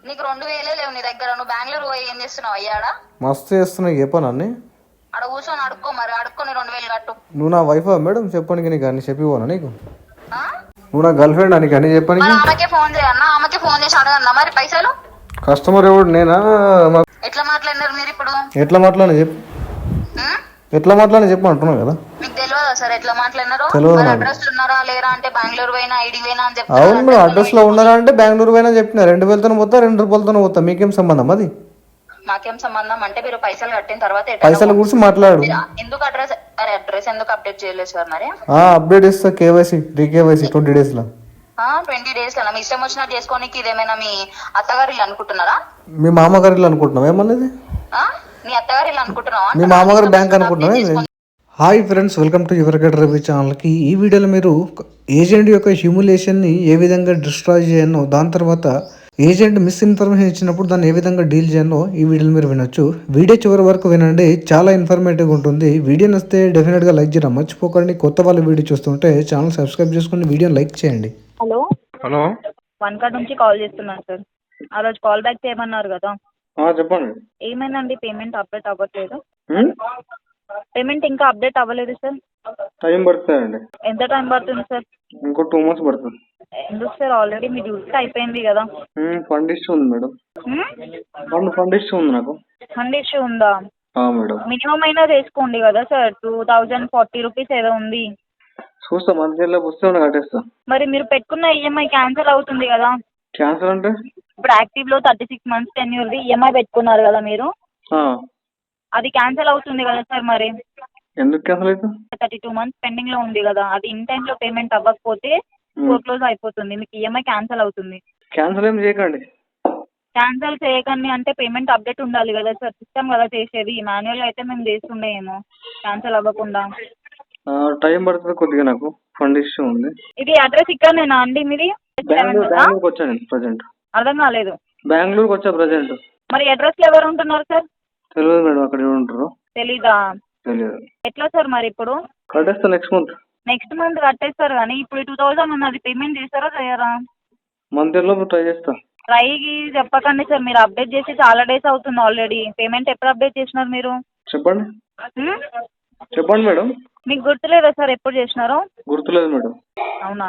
నీకు 2000 లేవు నీ దగ్గర. నువ్వు బెంగళూరు పోయి ఏం చేస్తున్నావు అయ్యాడా? మస్తు చేస్తున్నా చెప్పాను అన్ని. ఆడ కూర్చొని అడుక్కో, మరి అడుక్కొని 2000 కట్టు. నువ్వు నా వైఫా మేడం? చెప్పడానికి నీకు అన్ని చెప్పిపోనా నీకు? ఆ? నువ్వు నా గర్ల్ ఫ్రెండ్ అని అన్ని చెప్పానికి? మరి ఆమెకే ఫోన్ చేయన్నా, ఆమెకే ఫోన్ చేసి అడగన్నా మరి పైసలు. కస్టమర్ ఎవడు నేనా? ఎట్లా మాట్లాడినారు మీరు ఇప్పుడు? ఎట్లా మాట్లాడినా చెప్పు. ఉం? ఎట్లా మాట్లాడినా చెప్పు అంటున్నావు కదా. మీకు తెలియదా సార్ ఎట్లా మాట్లాడినారో? తెలియదు మరి నాకు. అడ్రస్ ఉన్నారా లేరా అంటే బెంగళూరు పోయినా ఐడి పోయినా అని అవును చెప్తారు. మేడం, అడ్రస్ లో ఉన్నారా అంటే బెంగళూరు పోయినా చెప్పిన. 2000తో పోతా, 2 రూపాయలతో పోతా, మీకేం సంబంధం అది? మాకేం సంబంధం అంటే మీరు పైసలు కట్టిన తర్వాత ఎట్లా పైసల గురించి మాట్లాడు. ఎందుకు అడ్రస్ అడ్రస్ ఎందుకు అప్డేట్ చేయలేదు సార్ మరి? అప్డేట్ ఇస్తా, కేవైసీ రీకేవైసీ 20 days లో. 20 days లో మీ ఇష్టం వచ్చినట్టు చేసుకోనికి ఇదేమైనా మీ అత్తగారు ఇల్లు అనుకుంటున్నారా? మీ మామగారు అనుకుంటున్నావు ఏమన్నది? మీ అత్తగారు ఇల్లు అనుకుంటున్నావా? మీ మామగారు బ్యాంక్ అనుకుంటున్నావా? Hi friends, welcome to your get review ఛానల్కి. ఈ వీడియోలో మీరు ఏజెంట్ యొక్క హ్యూమిలేషన్ని ఏ విధంగా డిస్ట్రాయ్ చేయనో, దాని తర్వాత ఏజెంట్ మిస్ఇన్ఫర్మేషన్ ఇచ్చినప్పుడు దాన్ని ఏ విధంగా డీల్ చేయనో ఈ వీడియోలో మీరు వినొచ్చు. వీడియో చివరి వరకు వినండి, చాలా ఇన్ఫర్మేటివ్గా ఉంటుంది. వీడియో నచ్చితే డెఫినెట్గా లైక్ చేయడం మర్చిపోకండి. కొత్త వాళ్ళు వీడియో చూస్తుంటే ఛానల్ సబ్స్క్రైబ్ చేసుకుని వీడియోని లైక్ చేయండి. హలో హలో, వన్ కార్డ్ నుంచి కాల్ చేస్తున్నాను సార్. ఆ రోజు కాల్ బ్యాక్ చేయమన్నారు కదా, చెప్పండి. ఏమైందండి? పేమెంట్ అప్డేట్ అవ్వట్లేదు. పేమెంట్ ఇంకా అప్డేట్ అవ్వలేదు సార్. టైం పడుతుందండి. ఎంత టైం పడుతుంది సార్? ఇంకో 2 months పడుతుంది. ఎందుకు సార్? ఆల్రెడీ మీ డ్యూటీ అయిపోయింది కదా. ఫండ్ ఇష్యూ ఉంది మేడం. ఫండ్ ఇష్యూ ఉంది నాకు. ఫండ్ ఇష్యూ ఉందా మేడం? మినిమం అయినా చేసుకోండి కదా సార్. 2040 రూపీస్ ఏదో ఉంది. చూస్తా, మంత్లీలో పుస్తకం కట్టేస్తా. మరి మీరు పెట్టుకున్న ఈఎంఐ క్యాన్సిల్ అవుతుంది కదా. క్యాన్సల్ అంటే ఇప్పుడు యాక్టివ్ లో 36 months టెన్యూర్ది ఈఎంఐ పెట్టుకున్నారు కదా మీరు, అది క్యాన్సిల్ అవుతుంది కదా సార్. మరి ఎందుకు క్యాన్సల్ అవుతుంది? 32 months పెండింగ్ లో ఉంది కదా, అది ఇన్ టైమ్ లో పేమెంట్ అవ్వకపోతే ఫోర్క్లోజ్ అయిపోతుంది, మీకు ఈఎంఐ క్యాన్సిల్ అవుతుంది. క్యాన్సల్ ఏం చేయకండి. క్యాన్సిల్ చేయకండి అంటే పేమెంట్ అప్డేట్ ఉండాలి కదా సార్. సిస్టమ్ కదా చేసేది, మాన్యువల్ అయితే మేము చేస్తుండేమో క్యాన్సిల్ అవ్వకుండా. టైం పడుతుంది కొద్దిగా, నాకు ఫండ్ ఇష్యూ ఉంది. ఇది అడ్రస్ ఇక్కడనేనా అండి మీది? బెంగళూరుకి వచ్చాను ప్రజెంట్. అర్థం కాలేదు. బెంగళూరుకి వచ్చా ప్రజెంట్. మరి అడ్రస్ లో ఎవరు ఉంటున్నారు సార్? తెలియదు మేడం, అక్కడ ఎవరు ఉంటారు తెలీదా? తెలియదు. ఎట్లా సార్ మరి ఇప్పుడు? కట్టేస్తా నెక్స్ట్ మంత్. నెక్స్ట్ మంత్ కట్టేస్తారు కానీ ఇప్పుడు 2000 ఉన్నది, పేమెంట్ చేస్తారా చేయరా? మంత్ ఎండ్లో ట్రై చేస్తా. ట్రైకి చెప్పకండి సార్, మీరు అప్డేట్ చేసి చాలా డేస్ అవుతుంది ఆల్రెడీ. పేమెంట్ ఎప్పుడు అప్డేట్ చేసినారు మీరు? చెప్పండి. హ్మ్? చెప్పండి మేడం. మీకు గుర్తులేదా సార్ ఎప్పుడు చేసినారో? గుర్తులేదు మేడం. అవునా?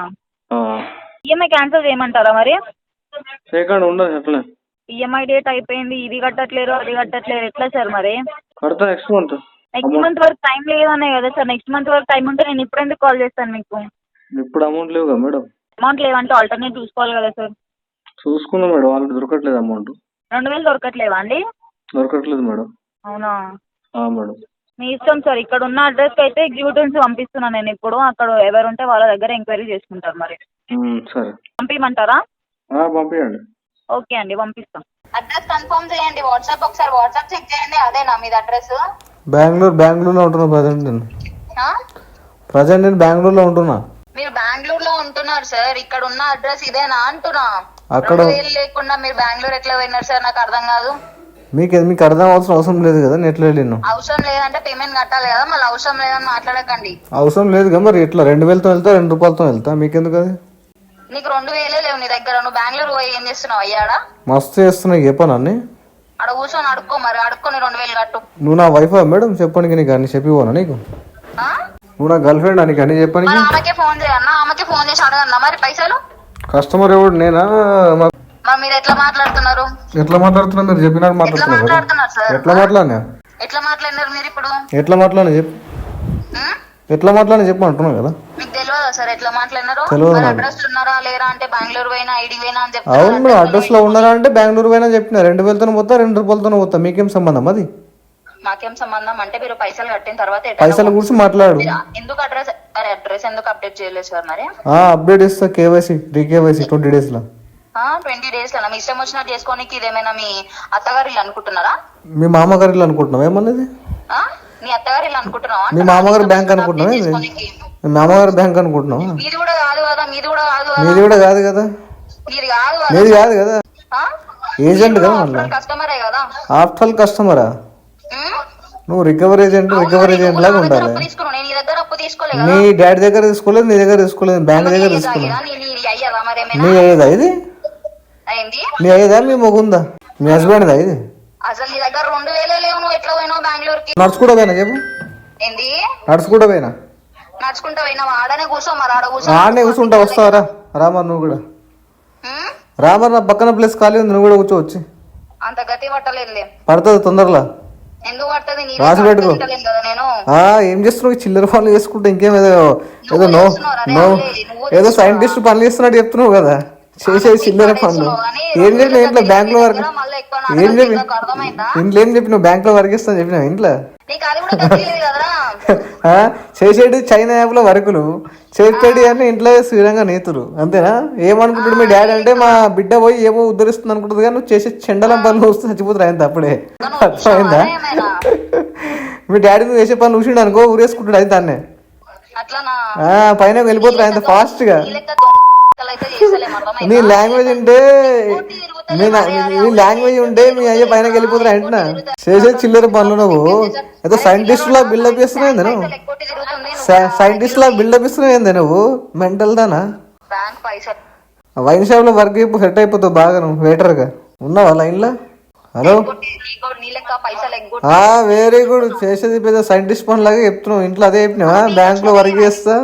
ఈఎంఐ క్యాన్సిల్ చేయమంటారా మరి? చేయకండి, ఉండదు అట్లనే. ఈఎంఐ డేట్ అయిపోయింది, ఇది కట్టట్లేరు అది కట్టట్లేరు, ఎట్లా సార్ మరి? కడతా నెక్స్ట్ మంత్. నెక్స్ట్ మంత్ వరకు టైం లేదనే కదా సార్. నెక్స్ట్ మంత్ వరకు టైం ఉంటే నేను ఇప్పుడు ఎందుకు కాల్ చేస్తాను మీకు? ఇప్పుడు అమౌంట్ లేవుగా మేడం. అమౌంట్ లేవంటే ఆల్టర్నేట్ చూసుకోవాలి కదా సార్. చూసుకున్నా మేడం, వాళ్ళకి దొరకట్లేదు అమౌంట్. 2000 దొరకట్లేవా అండి? దొరకట్లేదు మేడం. అవునా? మేడం మీ ఇష్టం సార్. ఇక్కడ ఉన్న అడ్రస్కి అయితే ఎగ్జిక్యూటివ్స్ పంపిస్తున్నాను నేను ఇప్పుడు. అక్కడ ఎవరు ఉంటే వాళ్ళ దగ్గర ఎంక్వైరీ చేసుకుంటారు మరి. సరే, పంపించమంటారా? పంపించండి. ఓకే అండి, పంపిస్తాం. అడ్రస్ కన్ఫర్మ్ చేయండి. వాట్సాప్ ఒకసారి వాట్సాప్ చెక్ చేయండి. అదేనా మీది అడ్రస్? బెంగళూరులో ఉంటున్నా ప్రజెంట్ నేను. నేను బెంగళూరులో ఉంటున్నా. మీరు బెంగళూరులో ఉంటున్నారు సార్. ఇక్కడ ఉన్న అడ్రస్ ఇదేనా అంటున్నా. అక్కడ 2000 లేకుండా మీరు బెంగళూరు ఎట్లా పోయినారు సార్? నాకు అర్థం కాదు. మీకు అర్థం అవసరం లేదు కదా. నెట్లో వెళ్ళిన అవసరం లేదంటే పేమెంట్ కట్టాలి కదా. మళ్ళీ అవసరం లేదని మాట్లాడకండి. అవసరం లేదు కదా. మరి ఎట్లా 2000తో వెళ్తా, 2 రూపాయలతో వెళ్తా, మీకెందుకు అది? నీకు 2000 లేవు నీ దగ్గర. నువ్వు బెంగళూరు పోయి ఏం చేస్తున్నావు అయ్యాడా? మస్తు చేస్తున్నా చెప్పాను అన్ని. ఆడ కూర్చొని అడుక్కో, మరి అడుక్కొని 2000 కట్టు. నువ్వు నా వైఫా మేడం? చెప్పడానికి నీకు అన్ని చెప్పిపోనా నీకు? నువ్వు నా గర్ల్ ఫ్రెండ్ అని అన్ని చెప్పడానికి? ఆమెకే ఫోన్ చేయన్నా, ఆమెకే ఫోన్ చేసి అడగన్నా మరి పైసలు. కస్టమర్ ఎవడు నేనా? మరి మీరు ఎట్లా మాట్లాడుతున్నారు? ఎట్లా మాట్లాడుతున్నా? మీరు చెప్పినట్టు మాట్లాడుతున్నారు. ఎట్లా మాట్లాడినా? ఎట్లా మాట్లాడినారు మీరు ఇప్పుడు? ఎట్లా మాట్లాడినా చెప్పు. ఎట్లా మాట్లాడినా చెప్పు అంటున్నావు కదా. మీకు తెలియదా సార్ ఎట్లా మాట్లాడినారో? తెలియదు. అడ్రస్ ఉన్నారా లేరా అంటే బెంగళూరు పోయినా ఐడి పోయినా అని అవును చెప్తారు. మేడం, అడ్రస్ లో ఉన్నారా అంటే బెంగళూరు పోయినా చెప్పిన. 2000తో పోతా, 2 రూపాయలతో పోతా, మీకేం సంబంధం అది? మాకేం సంబంధం అంటే మీరు పైసలు కట్టిన తర్వాత పైసల గురించి మాట్లాడు. ఎందుకు అడ్రస్ అడ్రస్ ఎందుకు అప్డేట్ చేయలేదు సార్ మరి? అప్డేట్ ఇస్తా, కేవైసీ రీకేవైసీ 20 days లో. 20 days లో మీ ఇష్టం వచ్చినట్టు చేసుకోనికి ఇదేమైనా మీ అత్తగారు ఇల్లు అనుకుంటున్నారా? మీ మామగారు ఇల్లు అనుకుంటున్నావు ఏమన్నది? మీ అత్తగారి ఇల్లు అనుకుంటున్నావా? మీ మామగారు బ్యాంక్ అనుకుంటున్నావా? మీ మామగారు బ్యాంక్ అనుకుంటున్నావా? మీది కూడా కాదు కదా. మీది కూడా కాదు కదా. మీది కాదు కదా. ఏజెంట్ కదా. మళ్ళీ కస్టమరే కదా. ఆఫ్టర్ ఆల్ కస్టమరా? నువ్వు రికవరీ ఏజెంట్ లాగా ఉండాలి. నీ డాడీ దగ్గర తీసుకోలేదు, నీ దగ్గర తీసుకోలేదు, బ్యాంక్ దగ్గర తీసుకోలేదు. నీ ఏదా ఇది? అయింది. మీ అయ్యేదా మీ మొగుందా మీ హస్బెండ్దా ఇది? అసలు నీ దగ్గర 2000 లేవు, నువ్వు ఎట్లా పోయినావు బెంగళూరుకి? నడుచుకుంటా పోయినా చెప్పు. ఏంది నడుచుకుంటా పోయినా? నడుచుకుంటా పోయినావు? ఆడనే కూర్చో మరి, ఆడ కూర్చో. ఆడనే కూర్చుంటా, వస్తావరా? రామర్ నువ్వు కూడా రామర్, నా పక్కన ప్లేస్ ఖాళీ ఉంది, నువ్వు కూడా కూర్చోవచ్చు. అంత గతి పట్టలేదు. పడుతుంది తొందరలా, ఎందుకు పడుతుంది? రాసి పెట్టుకో. నేను ఏం చేస్తున్నావు? చిల్లర పనులు చేసుకుంటే ఇంకేం ఏదో ఏదో ఏదో సైంటిస్ట్ పనులు చేస్తున్నట్టు చెప్తున్నావు కదా. చేసేది చిల్లర పనులు. ఏం చెప్పిన ఇంట్లో బ్యాంక్ లో వర్క్ ఏం చెప్పి ఇంట్లో ఏం చెప్పినావు? బ్యాంక్ లో వర్క్ ఇస్తాను చెప్పినావు ఇంట్లో? చేసేది చైనా యాప్ లో వర్కులు, చేసేది అని ఇంట్లో శ్రీరంగ నీతులు, అంతేనా? ఏమనుకుంటాడు మీ డాడీ అంటే మా బిడ్డ పోయి ఏమో ఉద్ధరిస్తుంది అనుకుంటుంది, కానీ నువ్వు చేసే చెండలం పనులు వస్తే చచ్చిపోతారు ఆయన అప్పుడే. అర్థమైందా? మీ డాడీ నువ్వు చేసే పనులు చూసిండు అనుకో, ఊరేసుకుంటాడు అయితే దాన్నే పైన వెళ్ళిపోతారు ఆయన ఫాస్ట్ గా. నీ లాంగ్వేజ్ ఉంటే నీ లాంగ్వేజ్ ఉంటే మీ అయ్యే పైన వెళ్ళిపోతారు అంటున్నా. చేసే చిల్లర పనులు నువ్వు ఏదో సైంటిస్ట్ లా బిల్డప్ ఇస్తున్నావు నువ్వు. సైంటిస్ట్ లా బిల్డప్ ఇస్తున్నావు నువ్వు, మెంటల్ దానా? వైన్ షాప్ లో వర్క్ సెట్ అయిపోతావు బాగా నువ్వు వెయిటర్ గా. ఉన్నావా లైన్ లో? Hello, very good. చేసేది పెద్ద సైంటిస్ట్ పని లాగా చెప్తున్నావు. ఇంట్లో అదే చెప్పినావా? బ్యాంక్ లో వర్క్ చేస్తా,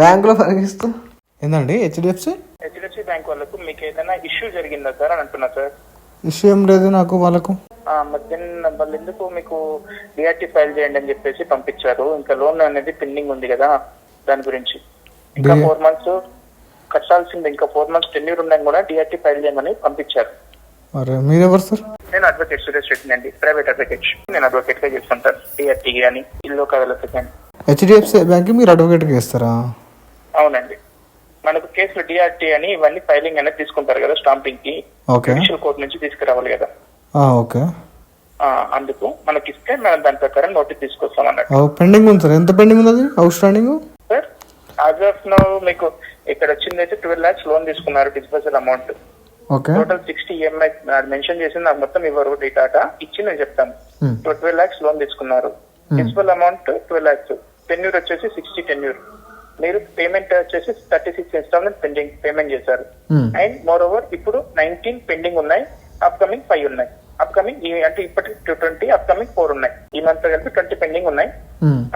బ్యాంక్ లో వర్క్ చేస్తా. ఏందండి హెచ్డిఎఫ్సి బ్యాంక్ వాళ్ళకు మీకు ఏదైనా ఇష్యూ జరిగిందా సార్ అని అంటున్నా సార్. ఇష్యూ ఏం లేదు నాకు వాళ్ళకు. మధ్యాహ్నం వాళ్ళు ఎందుకు మీకు డిఆర్టీ ఫైల్ చేయండి అని చెప్పేసి పంపించారు. ఇంకా లోన్ అనేది పెండింగ్ ఉంది కదా, దాని గురించి ఇంకా 4 months కట్టాల్సింది, ఇంకా 4 months టెన్యూర్ ఉన్నాయని కూడా డిఆర్టీ ఫైల్ చేయమని పంపించారు. మీరెవరు సార్? నేను అడ్వకేట్ సురేష్ రెడ్డి అండి, ప్రైవేట్ అడ్వకేట్. నేను అడ్వకేట్ గా చేస్తుంటాను డిఆర్టీ కానీ ఇల్లు కదలకి కానీ. హెచ్డిఎఫ్సి బ్యాంక్ మీరు అడ్వకేట్ గా చేస్తారా? అవునండి. మనకు కేసులు డిఆర్టీ అని ఇవన్నీ ఫైలింగ్ అనేది తీసుకుంటారు కదా, స్టాంపింగ్ కి జ్యుడిషియల్ కోర్టు నుంచి తీసుకురావాలి కదా. ఓకే, అందుకు మనకి ఇస్తే మనం దాని ప్రకారం నోటీస్ తీసుకొస్తాం అన్నట్టు. పెండింగ్ ఉంది సార్. ఎంత పెండింగ్ ఉంది? Out standing sir as of now మీకు ఇక్కడ వచ్చింది అయితే 12 lakhs లోన్ తీసుకున్నారు disbursal amount. Total 60 EMI mention చేసింది, నాకు మొత్తం ఇవ్వరు డేటా ఇచ్చి నేను చెప్తాను. 12 lakhs లోన్ తీసుకున్నారు, ప్రిన్సిపల్ అమౌంట్ 12 lakhs, టెన్యూర్ వచ్చేసి 60 టెన్యూర్. మీరు పేమెంట్ వచ్చేసి 36 ఇన్స్టాల్మెంట్ పెండింగ్ పేమెంట్ చేశారు. అండ్ మోర్ ఓవర్ ఇప్పుడు 19 పెండింగ్ ఉన్నాయి, అప్కమింగ్ 5 ఉన్నాయి. అప్కమింగ్ అంటే ఇప్పటికి 20, అప్కమింగ్ 4 ఉన్నాయి. ఈ మంత్ కలిపి 20 పెండింగ్ ఉన్నాయి,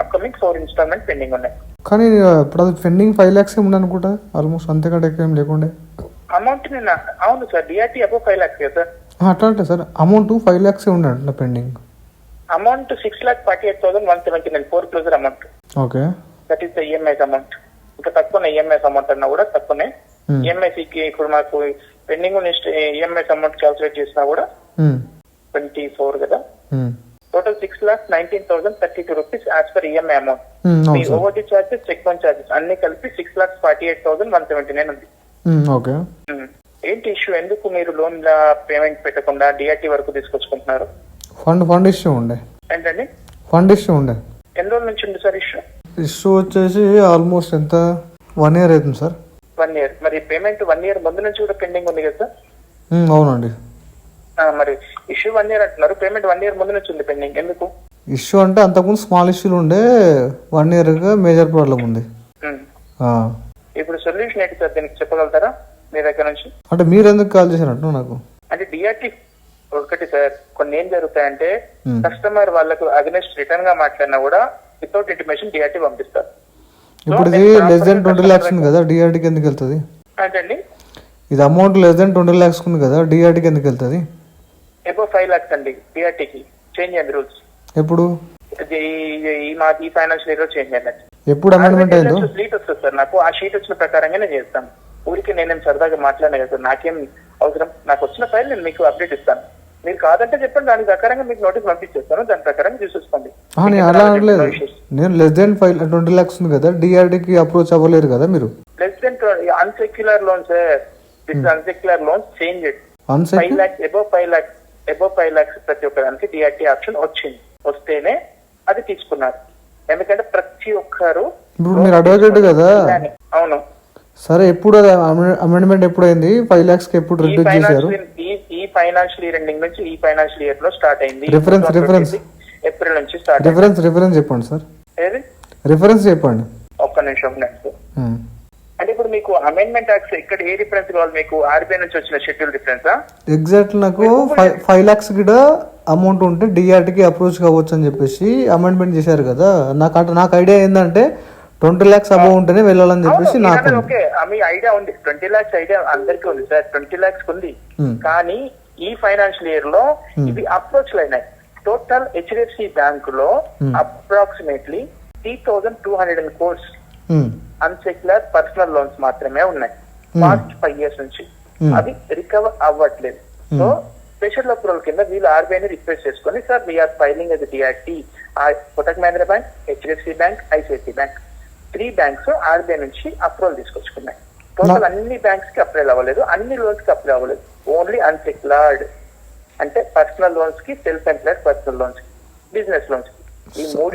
అప్కమింగ్ 4 ఇన్స్టాల్మెంట్ పెండింగ్ ఉన్నాయి. కానీ ఇప్పుడు అది పెండింగ్ 5 lakhs ఉండే అనుకుంటా, ఆల్మోస్ట్ అంతకంటే ఎక్కువ ఏం లేకుండే అమౌంట్. నేను అవును సార్, డిఆర్టీ అబౌవ్ 5 lakhs కదా సార్. అట్లా అంటే సార్ అమౌంట్ 5 lakhs ఉండే pending. Amount 6,48,179 4 amount. Okay, that is the EMIs amount. ఇంకా తక్కువ ఈఎంఐస్ అమౌంట్ అన్నా కూడా తక్కువనే. ఈఎంఐసీకి ఇప్పుడు మాకు పెండింగ్ ఈఎంఐస్ అమౌంట్ క్యాల్కులేట్ చేసినా కూడా 24 కదా. Total 6,19,032 rupees as per EMI amount. మీ overdue charges, check bounce charges అన్ని కలిపి 6,48,179 ఉంది. ఓకే, ఏంటి ఇష్యూ? ఎందుకు మీరు లోన్ పేమెంట్ పెట్టకుండా డిఆర్టీ వరకు తీసుకొచ్చుకుంటున్నారు? ఫండ్ ఇష్యూ ఉండే. ఏంటండి? ఫండ్ ఇష్యూ ఉండే. ఎన్ని రోజుల నుంచి ఉంది సార్ ఇష్యూ? ఇష్యూ వచ్చేసి ఆల్మోస్ట్ ఎంత 1 year అవుతుంది సార్. 1 year. మరి పేమెంట్ 1 year ముందు నుంచి కూడా పెండింగ్ ఉంది కదా సార్? అవునండి. మరి ఇష్యూ 1 year అంటున్నారు, పేమెంట్ 1 year ముందు నుంచి ఉంది పెండింగ్, ఎందుకు? ఇష్యూ అంటే అంతకుముందు స్మాల్ ఇష్యూలు ఉండే, 1 year గా మేజర్ ప్రాబ్లం ఉంది. ఇప్పుడు సొల్యూషన్ ఏంటి సార్ దీనికి చెప్పగలుగుతారా మీ దగ్గర నుంచి? అంటే మీరు ఎందుకు కాల్ చేశారంట నాకు? అంటే డిఆర్టీ ఒకటి సార్, కొన్ని ఏం జరుగుతాయంటే కస్టమర్ వాళ్ళకు అగెన్స్ట్ రిటర్న్ గా మాట్లాడినా కూడా వితౌట్ ఇంటిమేషన్ డిఆర్టీ పంపిస్తారు. ఇప్పుడు ఇది లెస్ దెన్ 20 lakhs ఉంది కదా, డిఆర్టీకి ఎందుకు వెళ్తుంది? ఏంటండి? ఇది అమౌంట్ లెస్ దెన్ 20 lakhs ఉంది కదా, డిఆర్టీకి ఎందుకు వెళ్తుంది? ఎబో 5 lakhs అండి డిఆర్టీకి చేంజ్ అయింది రూల్స్. ఎప్పుడు? ఈ ఫైనాన్షియల్ ఇయర్ చేంజ్ అయింది. ఎప్పుడు అమెండ్మెంట్ అయిందో? షీట్ వస్తుంది సార్ నాకు, ఆ షీట్ వచ్చిన ప్రకారంగా నేను చేస్తాను. ఊరికి నేనేం సరదాగా మాట్లాడినా కదా సార్, నాకేం అవసరం? నాకు వచ్చిన ఫైల్ నేను మీకు అప్డేట్ ఇస్తాను. మీరు కాదంటే చెప్పండి, దాని ప్రకారంగా మీకు నోటీస్ పంపించేస్తాను, దాని ప్రకారం చూసేసుకోండి. అలా అనలేదు నేను. లెస్ దెన్ 20 lakhs ఉంది కదా, డిఆర్టీకి అప్రోచ్ అవ్వలేరు కదా మీరు? Less than unsecured loans, unsecured loans change 5 lakhs above 5 lakhs ప్రతి ఒక్కదానికి డిఆర్టీ ఆప్షన్ వచ్చింది. వస్తేనే అది తీసుకున్నారు, ఎందుకంటే ప్రతి ఒక్కరు. ఇప్పుడు మీరు అడ్వకేట్ కదా? అవును. సరే, ఎప్పుడు అమెండ్మెంట్ ఎప్పుడైంది? 5 lakhs కి ఎప్పుడు రిడ్యూస్ చేశారు? ఈ ఫైనాన్షియల్ ఇయర్ ఎండింగ్ నుంచి ఈ ఫైనాన్షియల్ ఇయర్ లో స్టార్ట్ అయింది. రిఫరెన్స్ ఏప్రిల్ నుంచి స్టార్ట్. రిఫరెన్స్ చెప్పండి సార్. ఏది రిఫరెన్స్ చెప్పండి. ఒక్క నిమిషం. అంటే ఇప్పుడు మీకు అమెండ్మెంట్ యాక్ట్స్ ఇక్కడ ఏ రిఫరెన్స్ కావాలి మీకు? ఆర్బీఐ నుంచి వచ్చిన షెడ్యూల్ రిఫరెన్సా? ఎగ్జాక్ట్ నాకు 5 lakhs కూడా అమౌంట్ ఉంటే డిఆర్టీకి అప్రోచ్ కావచ్చు అని చెప్పేసి అమెండ్మెంట్ చేశారు కదా. నాకు ఐడియా ఏంటంటే 20 lakhs అబౌవ్ ఉంటేనే వెళ్ళాలని చెప్పేసి నాకు. ఓకే, మీ ఐడియా ఉంది, 20 lakhs ఐడియా అందరికీ ఉంది సార్, 20 lakhs ఉంది. కానీ ఈ ఫైనాన్షియల్ ఇయర్ లో ఇవి అప్రోచ్ అయినాయి. టోటల్ హెచ్డిఎఫ్సి బ్యాంక్ లో అప్రాక్సిమేట్లీ 3,200 crores అన్సెక్యులర్ పర్సనల్ లోన్స్ మాత్రమే ఉన్నాయి పాస్ట్ 5 years నుంచి. అవి రికవర్ అవ్వట్లేదు. సో స్పెషల్ అప్రూవల్ కింద వీళ్ళు ఆర్బీఐని రిక్వెస్ట్ చేసుకుని, సార్ వీఆర్ ఫైలింగ్ అది DRT, Kotak Mahindra bank, HDFC bank, ICICI bank, 3 banks RBI నుంచి అప్రూవల్ తీసుకొచ్చుకున్నాయి. టోటల్ అన్ని బ్యాంక్స్ కి అప్లై అవ్వలేదు, అన్ని లోన్స్ కి అప్లై అవ్వలేదు. ఓన్లీ అన్సెక్యులర్డ్ అంటే పర్సనల్ లోన్స్ కి, సెల్ఫ్ ఎంప్లాయిడ్ పర్సనల్ లోన్స్ కి, బిజినెస్ లోన్స్ కి, ఈ మూడు.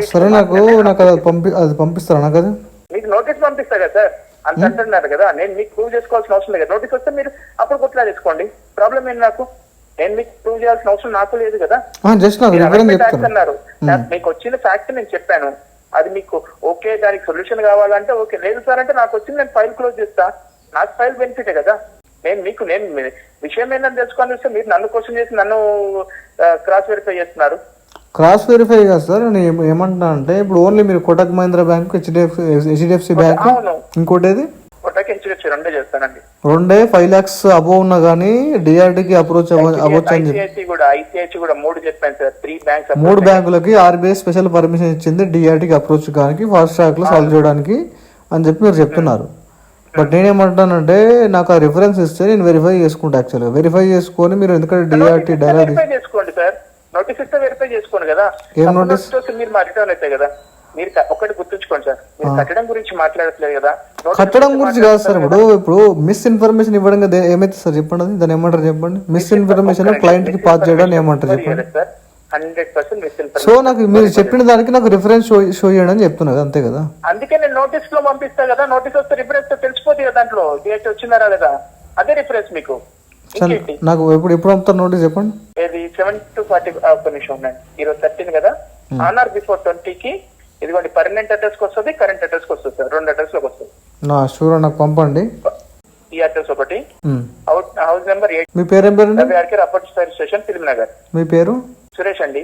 అది పంపిస్తారా నాకు? అది మీకు నోటీస్ పంపిస్తా కదా సార్, అంత అంటున్నారు కదా. నేను మీకు ప్రూవ్ చేసుకోవాల్సిన అవసరం లేదు. నోటీస్ వస్తే మీరు అప్పుడు కొట్లా తీసుకోండి, ప్రాబ్లం ఏంటి నాకు? నేను మీకు ప్రూవ్ చేయాల్సిన అవసరం నాకు లేదు కదా. అన్నారు మీకు వచ్చిన ఫ్యాక్ట్ నేను చెప్పాను, అది మీకు ఓకే, దానికి సొల్యూషన్ కావాలంటే ఓకే, లేదు సార్ అంటే నాకు వచ్చింది, నేను ఫైల్ క్లోజ్ చేస్తా, నాకు ఫైల్ బెనిఫిటే కదా. నేను విషయం ఏంటని తెలుసుకొని చూస్తే మీరు నన్ను క్వశ్చన్ చేసి నన్ను క్రాస్ వెరిఫై చేస్తున్నారు. క్రాస్ వెరిఫై కాదు సార్, నేను ఏమంటున్నా అంటే ఇప్పుడు ఓన్లీ మీరు Kotak Mahindra bank, HDFC bank, ఇంకోటి ఏది హెచ్డిఎఫ్సి రెండే చేస్తానండి. 5 lakhs అబౌవ్ ఉన్నా కానీ డిఆర్డీకి అప్రోచ్ అవ్వచ్చు అని చెప్పి. ఐసిఐసి కూడా 3 చెప్పాను సార్, 3 banks 3 బ్యాంకులకి ఆర్బీఐ స్పెషల్ పర్మిషన్ ఇచ్చింది డిఆర్టీకి అప్రోచ్ కానీ ఫాస్ట్ ట్రాక్ లో సాల్వ్ చేయడానికి అని చెప్పి మీరు చెప్తున్నారు. బట్ నేనేమంటానంటే నాకు ఆ రిఫరెన్స్ ఇస్తే నేను వెరిఫై చేసుకుంటా. యాక్చువల్గా వెరిఫై చేసుకొని మీరు ఎందుకంటే డిఆర్టీ డైరెక్ట్ చేసుకోండి సార్, నోటీస్ ఇస్తే వెరిఫై చేసుకోండి కదా. ఏం నోటీస్? మీరు మా రిటర్న్ అవుతాయి కదా. మీరు ఒకటి గుర్తుంచుకోండి సార్, మీరు కట్టడం గురించి మాట్లాడట్లేదు కదా. కట్టడం గురించి కాదు సార్, ఇప్పుడు మిస్ ఇన్ఫర్మేషన్ ఇవ్వడం కదా ఏమైతే సార్ చెప్పండి, దాన్ని ఏమంటారు చెప్పండి. మిస్ ఇన్ఫర్మేషన్ క్లయింట్ కి పాస్ చేయడం ఏమంటారు చెప్పండి. 100% మిస్ ఇన్ఫర్మేషన్. సో నాకు మీరు చెప్పిన దానికి నాకు రిఫరెన్స్ షో చేయండి అని చెప్తున్నా, అంతే కదా. అందుకే నేను నోటీస్ లో పంపిస్తా కదా. నోటీస్ వస్తే రిఫరెన్స్ తెలిసిపోతుంది కదా, దాంట్లో డిఎస్టీ వచ్చిందా లేదా, అదే రిఫరెన్స్ మీకు. నాకు ఎప్పుడు పంపుతారు నోటీస్ చెప్పండి. ఇది 7 to 40 ఒక నిమిషం ఉండండి. ఈరోజు 13 కదా, ఆన్ ఆర్ బిఫోర్ 20కి ఇదిగోండి పర్మనెంట్ అడ్రస్ కి వస్తుంది, కరెంట్ అడ్రస్ కి వస్తుంది సార్, 2 అడ్రస్ లోకి వస్తుంది. షూర్ నాకు పంపండి. ఈ అడ్రస్ ఒకటి, హౌస్ నెంబర్ 8. మీ పేరు ఏం పేరు? అప్పటి ఫైర్ స్టేషన్, ఫిల్మ్ నగర్. మీ పేరు? సురేష్ అండి.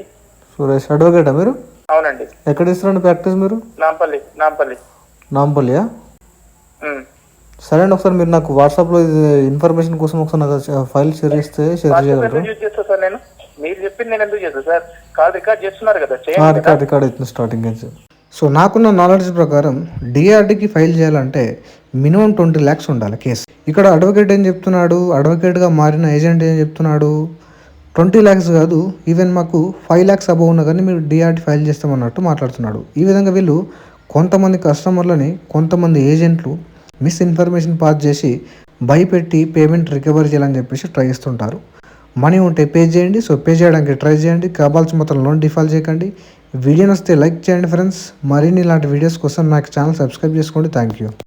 సురేష్ అడ్వకేటా మీరు? అవునండి. ఎక్కడ ఇస్తారండి ప్రాక్టీస్ మీరు? నాంపల్లియా? సరే అండి, ఒకసారి మీరు నాకు వాట్సాప్ లో ఇన్ఫర్మేషన్ కోసం ఒకసారి నాకు ఫైల్ షేర్ చేస్తే షేర్ చేయగలరు? నేను మీరు చెప్పింది నేను ఎందుకు చేస్తాను సార్, కాల్ రికార్డ్ చేస్తున్నారు కదా, రికార్డ్ అవుతుంది స్టార్టింగ్ నుంచి. సో నాకున్న నాలెడ్జ్ ప్రకారం డిఆర్డీకి ఫైల్ చేయాలంటే మినిమం 20 lakhs ఉండాలి కేసు. ఇక్కడ అడ్వకేట్ ఏం చెప్తున్నాడు, అడ్వకేట్గా మారిన ఏజెంట్ ఏం చెప్తున్నాడు, 20 lakhs కాదు, ఈవెన్ మాకు 5 lakhs అబౌవ్ ఉన్నా కానీ మీరు డిఆర్డీ ఫైల్ చేస్తామన్నట్టు మాట్లాడుతున్నాడు. ఈ విధంగా వీళ్ళు కొంతమంది కస్టమర్లని, కొంతమంది ఏజెంట్లు మిస్ ఇన్ఫర్మేషన్ పాస్ చేసి భయపెట్టి పేమెంట్ రికవర్ చేయాలని చెప్పేసి ట్రై చేస్తుంటారు. మనీ ఉంటే పే చేయండి. సో పే చేయడానికి ట్రై చేయండి, కావాల్సిన మొత్తం లోన్ డిఫాల్ట్ చేయకండి. వీడియో వస్తే లైక్ చేయండి ఫ్రెండ్స్. మరిన్ని ఇలాంటి వీడియోస్ కోసం నాకు ఛానల్ సబ్స్క్రైబ్ చేసుకోండి. Thank you.